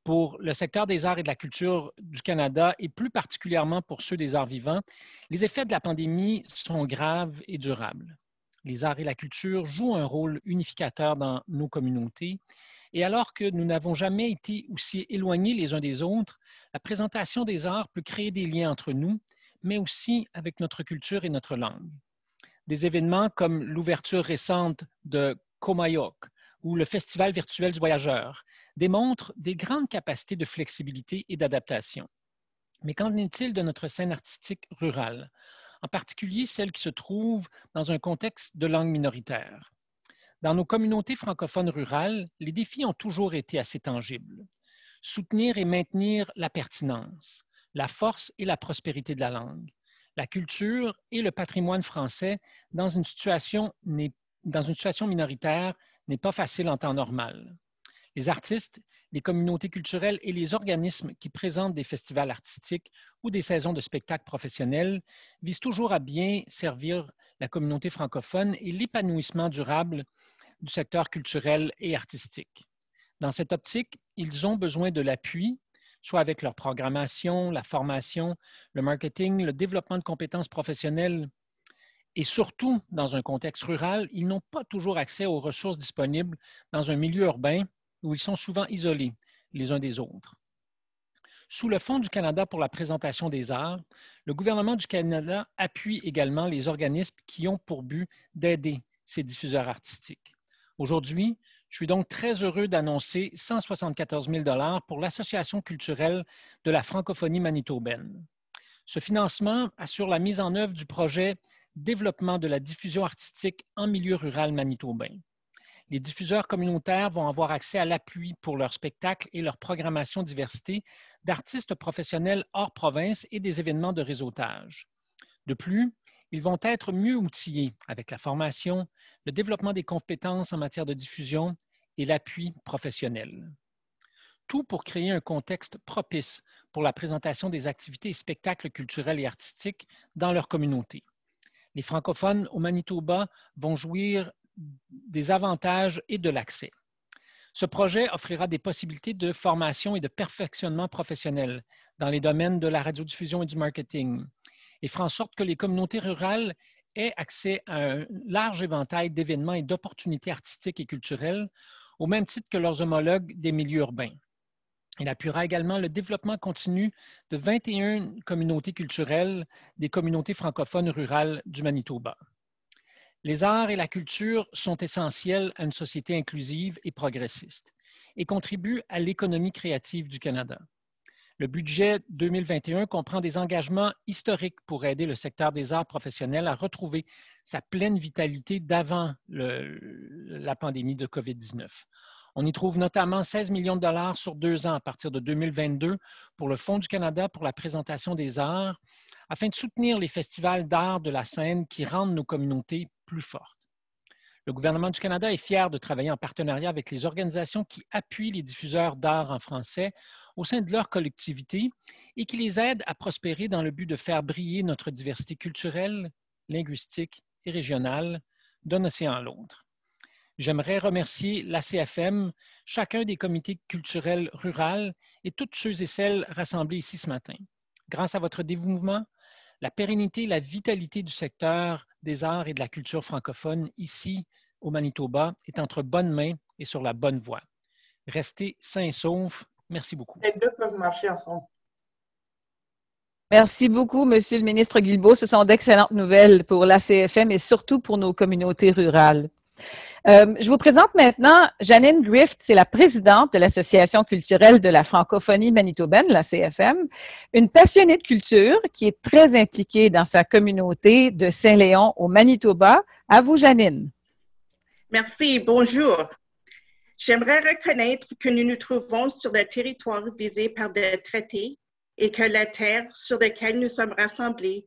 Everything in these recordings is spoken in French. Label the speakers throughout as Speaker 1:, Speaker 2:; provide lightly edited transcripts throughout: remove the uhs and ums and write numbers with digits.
Speaker 1: Pour le secteur des arts et de la culture du Canada, et plus particulièrement pour ceux des arts vivants, les effets de la pandémie sont graves et durables. Les arts et la culture jouent un rôle unificateur dans nos communautés, et alors que nous n'avons jamais été aussi éloignés les uns des autres, la présentation des arts peut créer des liens entre nous, mais aussi avec notre culture et notre langue. Des événements comme l'ouverture récente de Comayok ou le Festival virtuel du voyageur démontrent des grandes capacités de flexibilité et d'adaptation. Mais qu'en est-il de notre scène artistique rurale, en particulier celle qui se trouve dans un contexte de langue minoritaire? Dans nos communautés francophones rurales, les défis ont toujours été assez tangibles. Soutenir et maintenir la pertinence, la force et la prospérité de la langue, la culture et le patrimoine français dans une situation minoritaire n'est pas facile en temps normal. Les artistes, les communautés culturelles et les organismes qui présentent des festivals artistiques ou des saisons de spectacles professionnels visent toujours à bien servir la communauté francophone et l'épanouissement durable du secteur culturel et artistique. Dans cette optique, ils ont besoin de l'appui, soit avec leur programmation, la formation, le marketing, le développement de compétences professionnelles. Et surtout, dans un contexte rural, ils n'ont pas toujours accès aux ressources disponibles dans un milieu urbain où ils sont souvent isolés les uns des autres. Sous le Fonds du Canada pour la présentation des arts, le gouvernement du Canada appuie également les organismes qui ont pour but d'aider ces diffuseurs artistiques. Aujourd'hui, je suis donc très heureux d'annoncer 174 000 $ pour l'Association culturelle de la francophonie manitobaine. Ce financement assure la mise en œuvre du projet Développement de la diffusion artistique en milieu rural manitobain. Les diffuseurs communautaires vont avoir accès à l'appui pour leurs spectacles et leur programmation diversité d'artistes professionnels hors province et des événements de réseautage. De plus, ils vont être mieux outillés avec la formation, le développement des compétences en matière de diffusion et l'appui professionnel. Tout pour créer un contexte propice pour la présentation des activités et spectacles culturels et artistiques dans leur communauté. Les francophones au Manitoba vont jouir des avantages et de l'accès. Ce projet offrira des possibilités de formation et de perfectionnement professionnel dans les domaines de la radiodiffusion et du marketing et fera en sorte que les communautés rurales aient accès à un large éventail d'événements et d'opportunités artistiques et culturelles au même titre que leurs homologues des milieux urbains. Il appuiera également le développement continu de 21 communautés culturelles des communautés francophones rurales du Manitoba. Les arts et la culture sont essentiels à une société inclusive et progressiste et contribuent à l'économie créative du Canada. Le budget 2021 comprend des engagements historiques pour aider le secteur des arts professionnels à retrouver sa pleine vitalité d'avant la pandémie de COVID-19. On y trouve notamment 16 millions de dollars sur 2 ans à partir de 2022 pour le Fonds du Canada pour la présentation des arts, afin de soutenir les festivals d'art de la scène qui rendent nos communautés plus fortes. Le gouvernement du Canada est fier de travailler en partenariat avec les organisations qui appuient les diffuseurs d'art en français au sein de leur collectivité et qui les aident à prospérer dans le but de faire briller notre diversité culturelle, linguistique et régionale d'un océan à l'autre. J'aimerais remercier l'ACFM, chacun des comités culturels ruraux et toutes ceux et celles rassemblés ici ce matin. Grâce à votre dévouement, la pérennité et la vitalité du secteur des arts et de la culture francophone ici au Manitoba est entre bonnes mains et sur la bonne voie. Restez sains et saufs. Merci beaucoup.
Speaker 2: Les deux peuvent marcher ensemble.
Speaker 3: Merci beaucoup, Monsieur le ministre Guilbeault. Ce sont d'excellentes nouvelles pour l'ACFM et surtout pour nos communautés rurales. Je vous présente maintenant Janine Grift, c'est la présidente de l'Association culturelle de la francophonie manitobaine, la CFM, une passionnée de culture qui est très impliquée dans sa communauté de Saint-Léon au Manitoba. À vous, Janine.
Speaker 4: Merci, bonjour. J'aimerais reconnaître que nous nous trouvons sur le territoire visé par des traités et que les terres sur lesquelles nous sommes rassemblés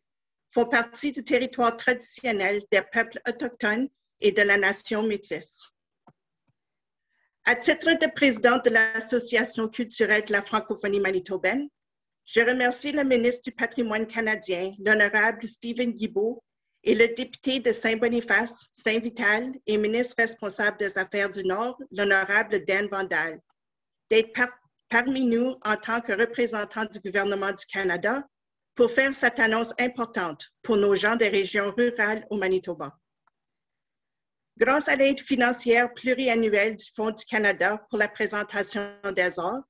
Speaker 4: font partie du territoire traditionnel des peuples autochtones et de la nation métisse. À titre de présidente de l'Association culturelle de la francophonie manitobaine, je remercie le ministre du Patrimoine canadien, l'honorable Stephen Guilbeault, et le député de Saint-Boniface, Saint-Vital et ministre responsable des Affaires du Nord, l'honorable Dan Vandal, d'être parmi nous en tant que représentant du gouvernement du Canada pour faire cette annonce importante pour nos gens des régions rurales au Manitoba. Grâce à l'aide financière pluriannuelle du Fonds du Canada pour la présentation des arts,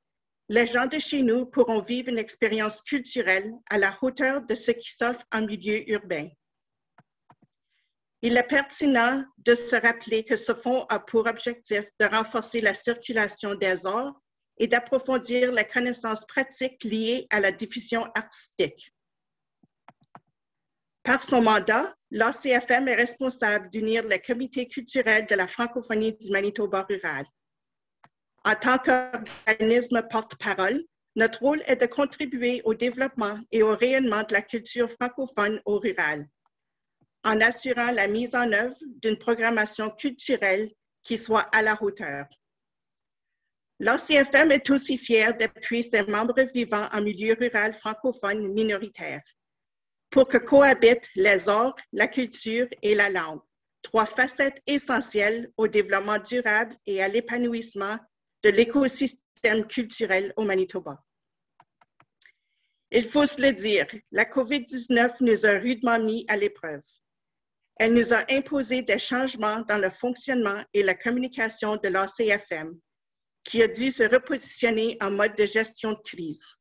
Speaker 4: les gens de chez nous pourront vivre une expérience culturelle à la hauteur de ce qui s'offre en milieu urbain. Il est pertinent de se rappeler que ce fonds a pour objectif de renforcer la circulation des arts et d'approfondir les connaissances pratiques liées à la diffusion artistique. Par son mandat, l'ACFM est responsable d'unir les comités culturels de la francophonie du Manitoba rural. En tant qu'organisme porte-parole, notre rôle est de contribuer au développement et au rayonnement de la culture francophone au rural, en assurant la mise en œuvre d'une programmation culturelle qui soit à la hauteur. L'ACFM est aussi fière d'appuyer ses membres vivant en milieu rural francophone minoritaire pour que cohabitent les arts, la culture et la langue, trois facettes essentielles au développement durable et à l'épanouissement de l'écosystème culturel au Manitoba. Il faut se le dire, la COVID-19 nous a rudement mis à l'épreuve. Elle nous a imposé des changements dans le fonctionnement et la communication de l'ACFM, qui a dû se repositionner en mode de gestion de crise.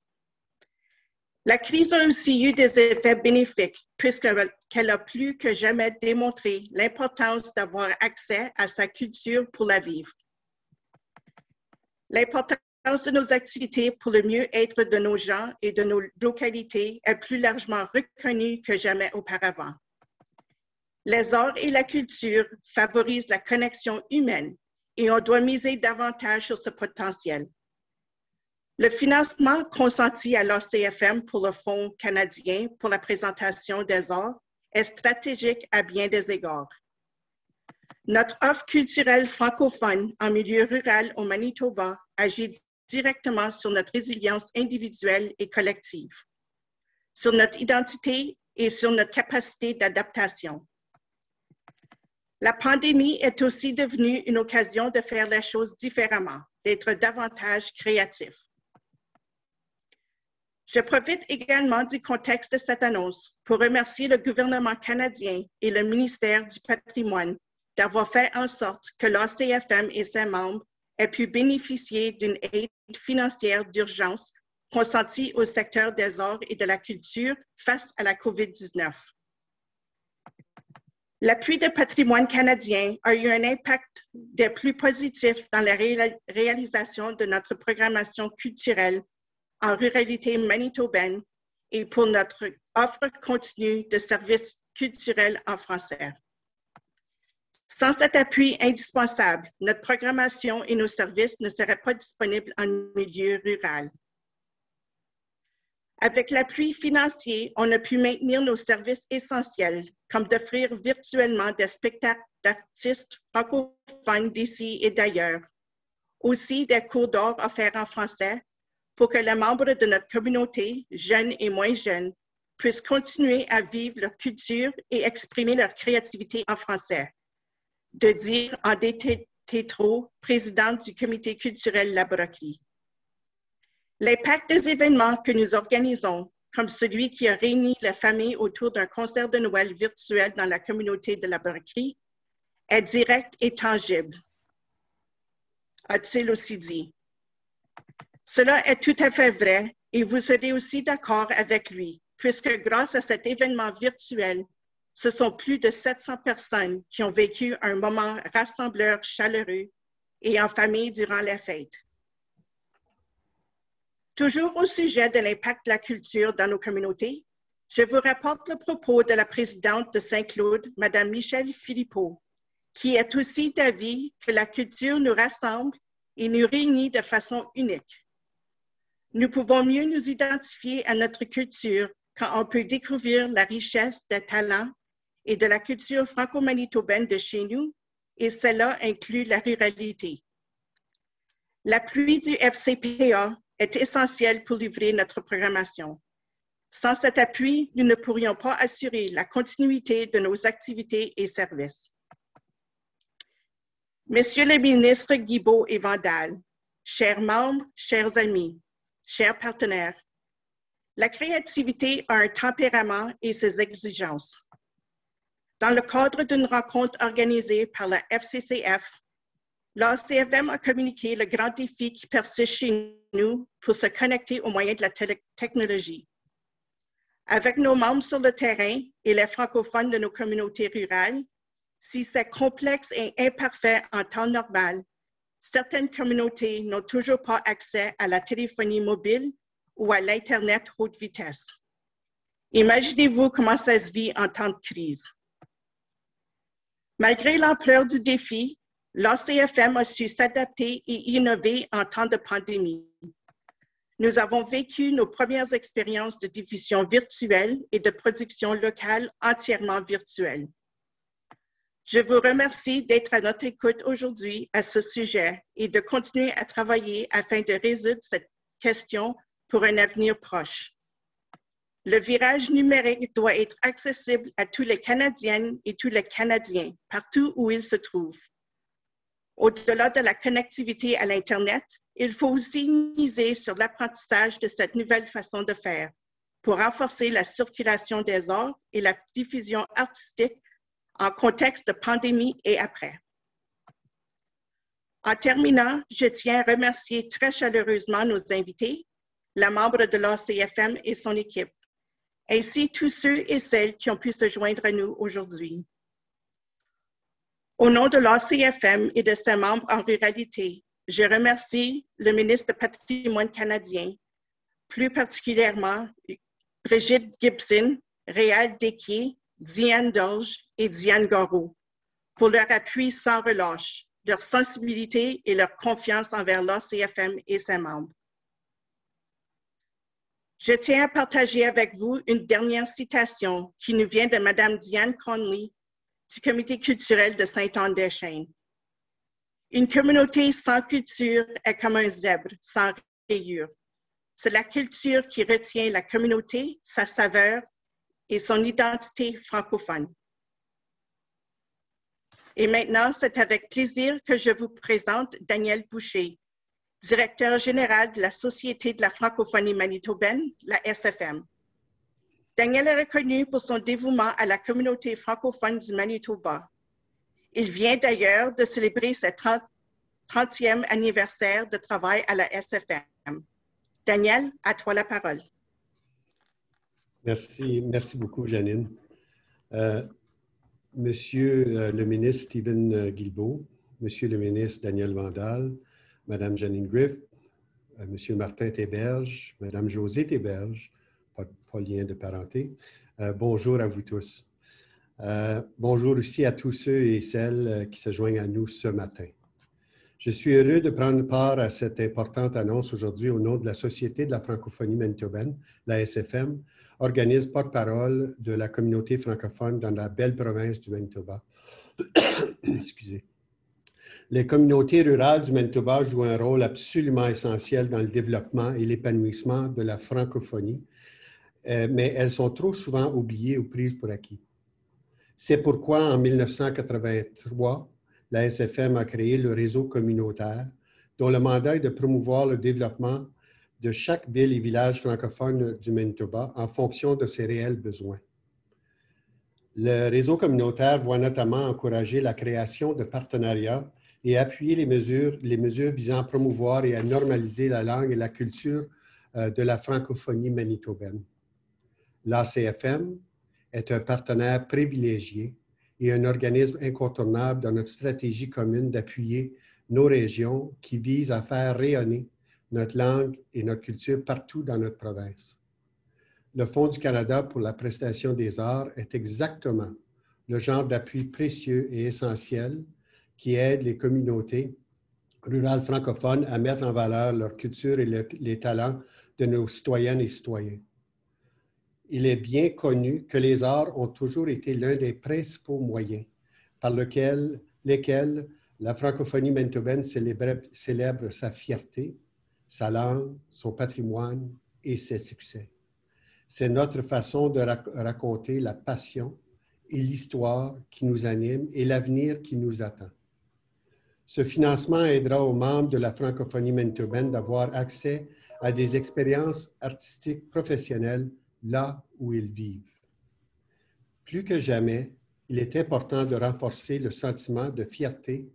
Speaker 4: La crise a aussi eu des effets bénéfiques, puisqu'elle a plus que jamais démontré l'importance d'avoir accès à sa culture pour la vivre. L'importance de nos activités pour le mieux-être de nos gens et de nos localités est plus largement reconnue que jamais auparavant. Les arts et la culture favorisent la connexion humaine et on doit miser davantage sur ce potentiel. Le financement consenti à l'ACFM pour le Fonds canadien pour la présentation des arts est stratégique à bien des égards. Notre offre culturelle francophone en milieu rural au Manitoba agit directement sur notre résilience individuelle et collective, sur notre identité et sur notre capacité d'adaptation. La pandémie est aussi devenue une occasion de faire les choses différemment, d'être davantage créatif. Je profite également du contexte de cette annonce pour remercier le gouvernement canadien et le ministère du Patrimoine d'avoir fait en sorte que l'ACFM et ses membres aient pu bénéficier d'une aide financière d'urgence consentie au secteur des arts et de la culture face à la COVID-19. L'appui de Patrimoine canadien a eu un impact des plus positifs dans la réalisation de notre programmation culturelle en ruralité manitobaine et pour notre offre continue de services culturels en français. Sans cet appui indispensable, notre programmation et nos services ne seraient pas disponibles en milieu rural. Avec l'appui financier, on a pu maintenir nos services essentiels, comme d'offrir virtuellement des spectacles d'artistes francophones d'ici et d'ailleurs, aussi des cours d'art offerts en français, pour que les membres de notre communauté, jeunes et moins jeunes, puissent continuer à vivre leur culture et exprimer leur créativité en français. De dire André Tétrault, présidente du comité culturel La Brocquerie. L'impact des événements que nous organisons, comme celui qui a réuni la famille autour d'un concert de Noël virtuel dans la communauté de La Brocquerie, est direct et tangible, a-t-il aussi dit. Cela est tout à fait vrai et vous serez aussi d'accord avec lui, puisque grâce à cet événement virtuel, ce sont plus de 700 personnes qui ont vécu un moment rassembleur chaleureux et en famille durant les fêtes. Toujours au sujet de l'impact de la culture dans nos communautés, je vous rapporte le propos de la présidente de Saint-Claude, Mme Michèle Philippot, qui est aussi d'avis que la culture nous rassemble et nous réunit de façon unique. Nous pouvons mieux nous identifier à notre culture quand on peut découvrir la richesse des talents et de la culture franco-manitobaine de chez nous, et cela inclut la ruralité. L'appui du FCPA est essentiel pour livrer notre programmation. Sans cet appui, nous ne pourrions pas assurer la continuité de nos activités et services. Messieurs les ministres Guilbeault et Vandal, chers membres, chers amis, chers partenaires, la créativité a un tempérament et ses exigences. Dans le cadre d'une rencontre organisée par la FCCF, l'ACFM a communiqué le grand défi qui persiste chez nous pour se connecter aux moyens de la technologie. Avec nos membres sur le terrain et les francophones de nos communautés rurales, si c'est complexe et imparfait en temps normal, certaines communautés n'ont toujours pas accès à la téléphonie mobile ou à l'Internet haute vitesse. Imaginez-vous comment ça se vit en temps de crise. Malgré l'ampleur du défi, l'ACFM a su s'adapter et innover en temps de pandémie. Nous avons vécu nos premières expériences de diffusion virtuelle et de production locale entièrement virtuelle. Je vous remercie d'être à notre écoute aujourd'hui à ce sujet et de continuer à travailler afin de résoudre cette question pour un avenir proche. Le virage numérique doit être accessible à tous les Canadiennes et tous les Canadiens, partout où ils se trouvent. Au-delà de la connectivité à l'Internet, il faut aussi miser sur l'apprentissage de cette nouvelle façon de faire pour renforcer la circulation des arts et la diffusion artistique en contexte de pandémie et après. En terminant, je tiens à remercier très chaleureusement nos invités, la membre de l'ACFM et son équipe, ainsi tous ceux et celles qui ont pu se joindre à nous aujourd'hui. Au nom de l'ACFM et de ses membres en ruralité, je remercie le ministre du Patrimoine canadien, plus particulièrement Brigitte Gibson, Réal Desquier, Diane Dolge et Diane Garreau, pour leur appui sans relâche, leur sensibilité et leur confiance envers l'ACFM et ses membres. Je tiens à partager avec vous une dernière citation qui nous vient de Mme Diane Conley du Comité culturel de Sainte-Anne-des-Chênes. Une communauté sans culture est comme un zèbre sans rayures. C'est la culture qui retient la communauté, sa saveur et son identité francophone. Et maintenant, c'est avec plaisir que je vous présente Daniel Boucher, directeur général de la Société de la francophonie manitobaine, la SFM. Daniel est reconnu pour son dévouement à la communauté francophone du Manitoba. Il vient d'ailleurs de célébrer ses 30e anniversaire de travail à la SFM. Daniel, à toi la parole.
Speaker 2: Merci beaucoup, Janine. Monsieur le ministre Stephen Guilbeault, Monsieur le ministre Daniel Vandal, Madame Janine Griff, Monsieur Martin Théberge, Madame Josée Théberge, pas lien de parenté. Bonjour à vous tous. Bonjour aussi à tous ceux et celles qui se joignent à nous ce matin. Je suis heureux de prendre part à cette importante annonce aujourd'hui au nom de la Société de la francophonie manitobaine, la SFM, organisme porte-parole de la communauté francophone dans la belle province du Manitoba. Excusez. Les communautés rurales du Manitoba jouent un rôle absolument essentiel dans le développement et l'épanouissement de la francophonie, mais elles sont trop souvent oubliées ou prises pour acquis. C'est pourquoi, en 1983, la SFM a créé le réseau communautaire, dont le mandat est de promouvoir le développement de chaque ville et village francophone du Manitoba en fonction de ses réels besoins. Le réseau communautaire voit notamment encourager la création de partenariats et appuyer les mesures visant à promouvoir et à normaliser la langue et la culture de la francophonie manitobaine. L'ACFM est un partenaire privilégié et un organisme incontournable dans notre stratégie commune d'appuyer nos régions qui visent à faire rayonner notre langue et notre culture partout dans notre province. Le Fonds du Canada pour la prestation des arts est exactement le genre d'appui précieux et essentiel qui aide les communautés rurales francophones à mettre en valeur leur culture et les talents de nos citoyennes et citoyens. Il est bien connu que les arts ont toujours été l'un des principaux moyens par lesquels la francophonie manitobaine célèbre sa fierté, sa langue, son patrimoine et ses succès. C'est notre façon de raconter la passion et l'histoire qui nous anime et l'avenir qui nous attend. Ce financement aidera aux membres de la francophonie manitobaine d'avoir accès à des expériences artistiques professionnelles là où ils vivent. Plus que jamais, il est important de renforcer le sentiment de fierté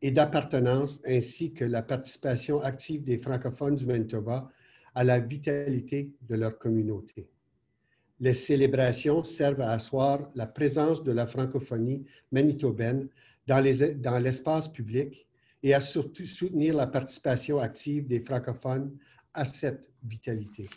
Speaker 2: et d'appartenance ainsi que la participation active des francophones du Manitoba à la vitalité de leur communauté. Les célébrations servent à asseoir la présence de la francophonie manitobaine dans l'espace public et à surtout soutenir la participation active des francophones à cette vitalité.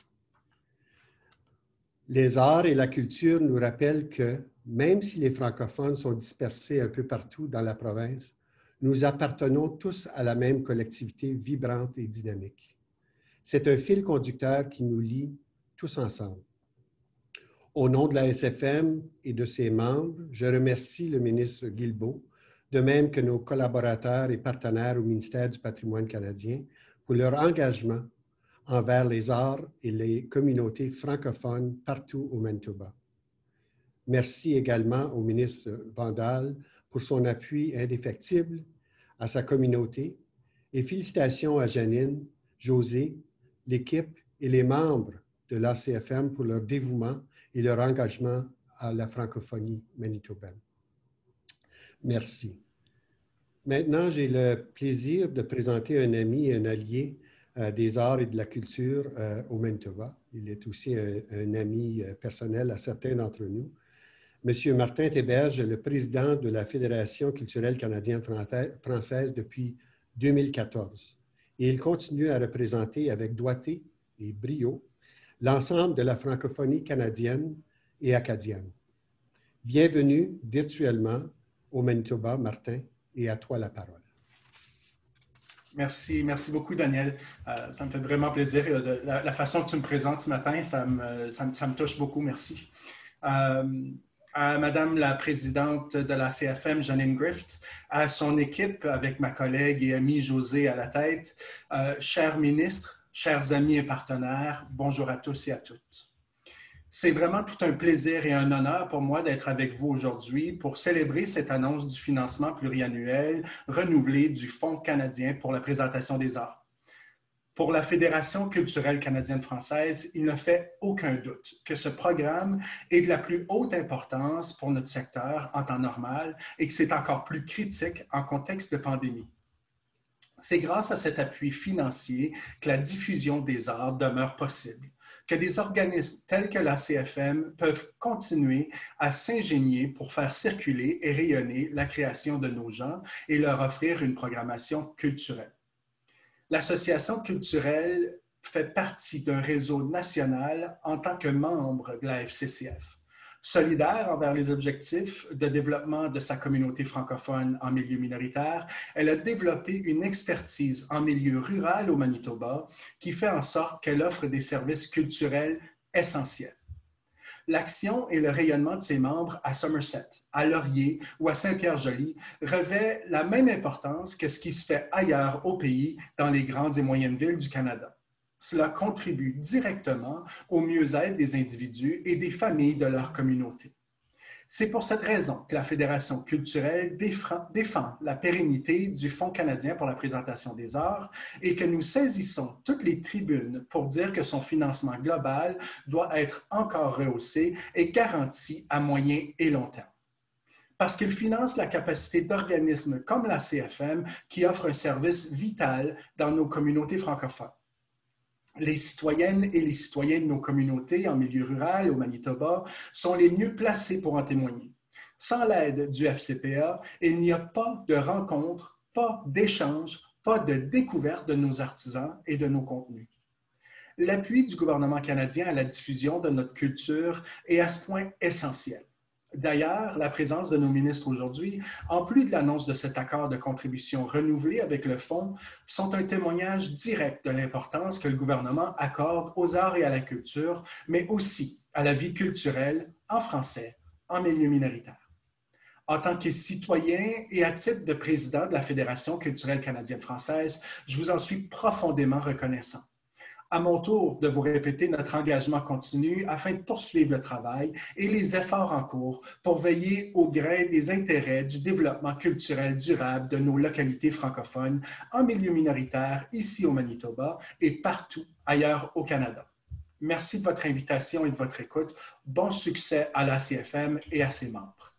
Speaker 2: Les arts et la culture nous rappellent que, même si les francophones sont dispersés un peu partout dans la province, nous appartenons tous à la même collectivité vibrante et dynamique. C'est un fil conducteur qui nous lie tous ensemble. Au nom de la SFM et de ses membres, je remercie le ministre Guilbeault, de même que nos collaborateurs et partenaires au ministère du Patrimoine canadien, pour leur engagement envers les arts et les communautés francophones partout au Manitoba. Merci également au ministre Vandal pour son appui indéfectible à sa communauté et félicitations à Janine, José, l'équipe et les membres de l'ACFM pour leur dévouement et leur engagement à la francophonie manitobaine. Merci. Maintenant, j'ai le plaisir de présenter un ami et un allié des arts et de la culture au Manitoba. Il est aussi un ami personnel à certains d'entre nous. Monsieur Martin Théberge est le président de la Fédération culturelle canadienne-française depuis 2014. Et il continue à représenter avec doigté et brio l'ensemble de la francophonie canadienne et acadienne. Bienvenue virtuellement au Manitoba, Martin, et à toi la parole.
Speaker 5: Merci beaucoup, Daniel. Ça me fait vraiment plaisir. La façon que tu me présentes ce matin, ça me touche beaucoup. Merci. À Madame la présidente de la CFM, Janine Grift, à son équipe, avec ma collègue et amie José à la tête, chers ministres, chers amis et partenaires, bonjour à tous et à toutes. C'est vraiment tout un plaisir et un honneur pour moi d'être avec vous aujourd'hui pour célébrer cette annonce du financement pluriannuel renouvelé du Fonds canadien pour la présentation des arts. Pour la Fédération culturelle canadienne-française, il ne fait aucun doute que ce programme est de la plus haute importance pour notre secteur en temps normal et que c'est encore plus critique en contexte de pandémie. C'est grâce à cet appui financier que la diffusion des arts demeure possible, que des organismes tels que la CFM peuvent continuer à s'ingénier pour faire circuler et rayonner la création de nos gens et leur offrir une programmation culturelle. L'Association culturelle fait partie d'un réseau national en tant que membre de la FCCF. Solidaire envers les objectifs de développement de sa communauté francophone en milieu minoritaire, elle a développé une expertise en milieu rural au Manitoba qui fait en sorte qu'elle offre des services culturels essentiels. L'action et le rayonnement de ses membres à Somerset, à Laurier ou à Saint-Pierre-Joli revêt la même importance que ce qui se fait ailleurs au pays dans les grandes et moyennes villes du Canada. Cela contribue directement au mieux-être des individus et des familles de leur communauté. C'est pour cette raison que la Fédération culturelle défend la pérennité du Fonds canadien pour la présentation des arts et que nous saisissons toutes les tribunes pour dire que son financement global doit être encore rehaussé et garanti à moyen et long terme. Parce qu'il finance la capacité d'organismes comme la CFM qui offrent un service vital dans nos communautés francophones. Les citoyennes et les citoyens de nos communautés en milieu rural au Manitoba sont les mieux placés pour en témoigner. Sans l'aide du FCPA, il n'y a pas de rencontre, pas d'échange, pas de découverte de nos artisans et de nos contenus. L'appui du gouvernement canadien à la diffusion de notre culture est à ce point essentiel. D'ailleurs, la présence de nos ministres aujourd'hui, en plus de l'annonce de cet accord de contribution renouvelé avec le Fonds, sont un témoignage direct de l'importance que le gouvernement accorde aux arts et à la culture, mais aussi à la vie culturelle en français, en milieu minoritaire. En tant que citoyen et à titre de président de la Fédération culturelle canadienne-française, je vous en suis profondément reconnaissant. À mon tour de vous répéter notre engagement continu afin de poursuivre le travail et les efforts en cours pour veiller au gré des intérêts du développement culturel durable de nos localités francophones en milieu minoritaire ici au Manitoba et partout ailleurs au Canada. Merci de votre invitation et de votre écoute. Bon succès à la CFM et à ses membres.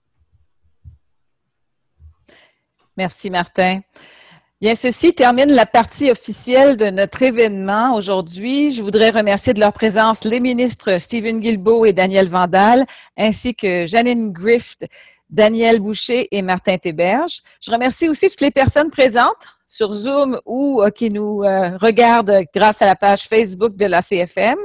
Speaker 3: Merci, Martin. Bien, ceci termine la partie officielle de notre événement aujourd'hui. Je voudrais remercier de leur présence les ministres Stephen Guilbeault et Daniel Vandal, ainsi que Janine Grift, Daniel Boucher et Martin Théberge. Je remercie aussi toutes les personnes présentes sur Zoom ou qui nous regardent grâce à la page Facebook de la CFM.